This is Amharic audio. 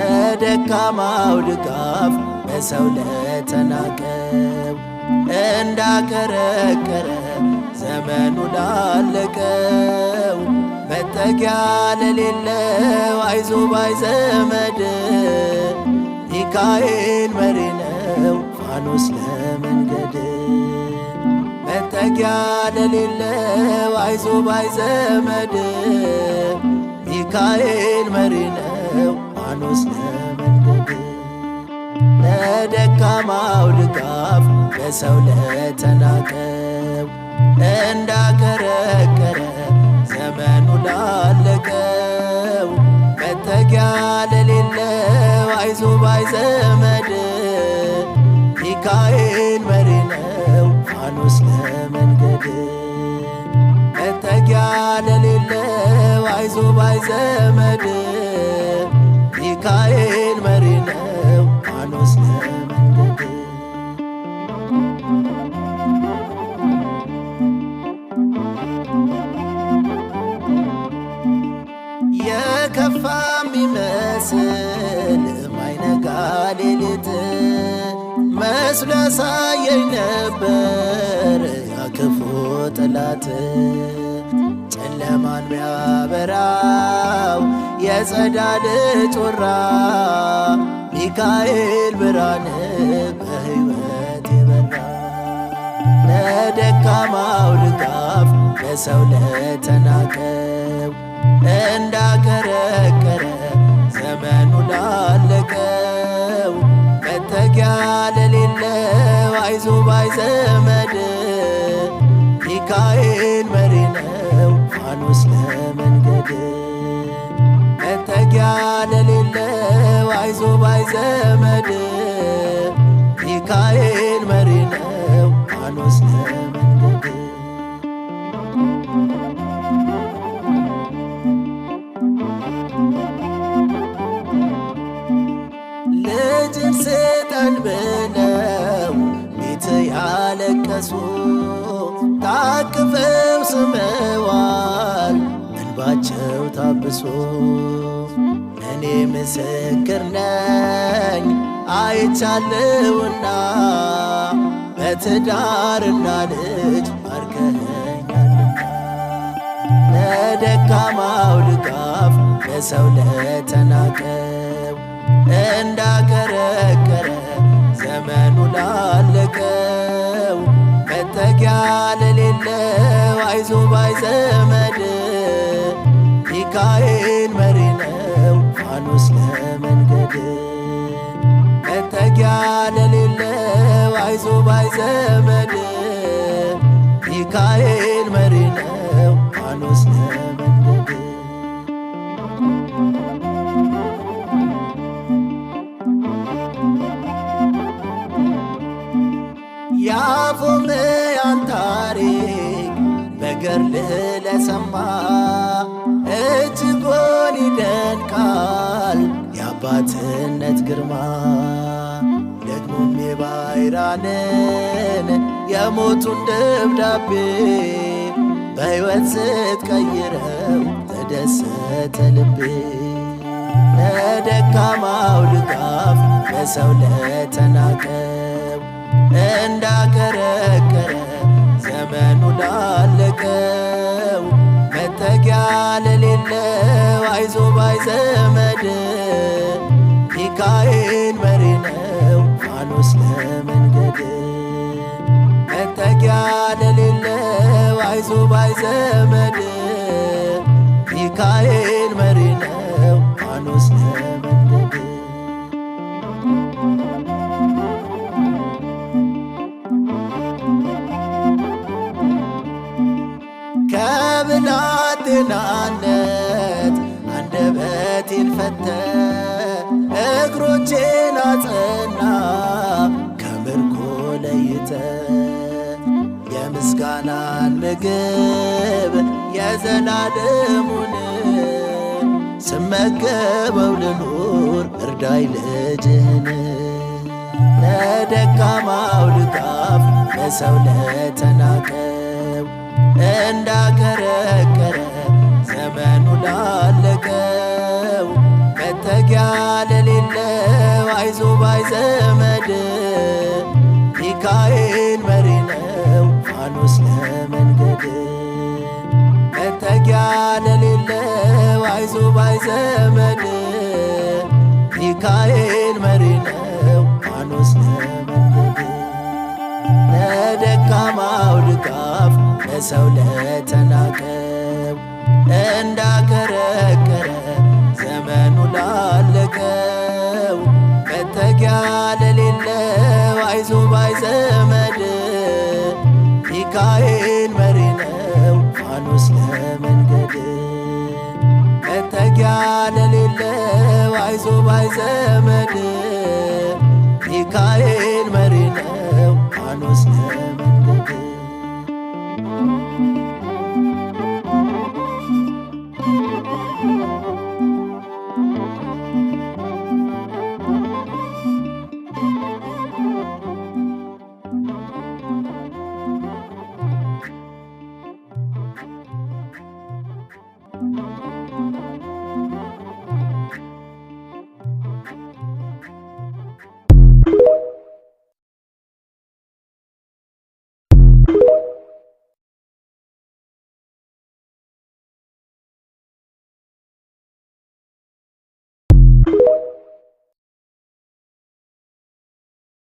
ለደካማው ድጋፍ በሰው ለተናቀው እንዳከረከረ ዘመኑ ላለቀው መጠጊያ ለሌለው አይዞ ባይ ዘመድ ሚካኤል መሪ ነው ፋኖስ ለመንገድ። መጠጊያ ለሌለው አይዞ ባይ ዘመድ ሚካኤል መሪ ነው ፋኖስ ለመንገድ። ለደካማው ድጋፍ በሰው ለተናቀው እንዳከረከረ ዘመኑ ላለቀው መጠጊያ ለሌለው አይዞ ባይ ዘመድ ሚካኤል መሪ ነው ፋኖስ ለመንገድ። መጠጊያ ለሌለው አይዞ ባይ ዘመድ ሚካኤል መሪ ነው ፋኖስ ለመንገድ። የከፋ ሚመስል ማይነጋ ሌሊት መስሎ ያሳየኝ ነበር ያክፉ ጠላት። ጨለማን ሚያበራው የጸዳል ጮራ ሚካኤል ብርሃን በሕይወት የበራ። ለደካማው ድጋፍ ለሰው ለተናቀው እንዳከረከረ ዘመኑ ላለቀው መጠጊያ ለሌለው አይዞ ባይ ዘመድ ሚካኤል መሪ ነው ፋኖስ ለመንገድ። መጠጊያ ለሌለው አይዞ ባይ ዘመድ ሚካኤል መሪ ነው ፋኖስ ለመንገድ። ልጅን ስጠን ብለው ቤት ያለቀሱ ታቅፈው ስመዋል እንባቸው ታብሶ። እኔ ምስክር ነኝ አይቻለውና በትዳርና ልጅ ባርከኸኛልና። ለደካማው ድጋፍ ለሰው ለተናቀው እንዳከረከረ ዘመኑ ላለቀው መጠጊያ ለሌለው አይዞ ባይ ዘመድ ሚካኤል መሪ ነው ፋኖስ ለመንገድ። መጠጊያ ለሌለው አይዞ ባይ ዘመድ ሚካኤል መሪ ነው ፋኖስ ለመንገድ። የአፎምያን ታሪክ በገድልህ ለሰማ እጅጉን ይደንቃል የአባትነት ግርማ። ደግሞም የባይራንን የሞቱን ደብዳቤ በሕይወት ስትቀይረው ተደሰተ ልቤ። ለደካማው ድጋፍ ለሰው ለተናቀው እንዳከረከረ ዘመኑ ላለቀው መጠጊያ ለሌለው አይዞ ባይ ዘመድ ሚካኤል መሪ ነው ፋኖስ ለመንገድ። መጠጊያ ለሌለው አይዞ ባይ ዘመድ ሚካኤል መሪ ነው ፋኖስ ለመንገድ። ከብላቴናነት አንደበቴን ፈተ እግሮቼን አጸና ከምርኮ ለይተ የምስጋናን ምግብ የዘላለሙን ስመገበው ልኑር እርዳይ ልጅህን። ለደካማው ድጋፍ ለሰው ለተናቀው እንዳከረከረ ዘመኑ ላለቀው መጠጊያ ለሌለው አይዞ ባይ ዘመድ ሚካኤል መሪ ነው ፋኖስ ለመንገድ። መጠጊያ ለሌለው አይዞ ባይ ዘመድ ሚካኤል መሪ ነው ፋኖስ ለመንገድ። ለደካማው ድጋፍ ለሰው ለተናቀው እንዳከረከረ ዘመኑ ላለቀው መጠጊያ ለሌለው አይዞ ባይ ዘመድ ሚካኤል መሪ ነው ፋኖስ ለመንገድ። መጠጊያ ለሌለው አይዞ ባይ ዘመድ ሚካኤል መሪ ነው ፋኖስ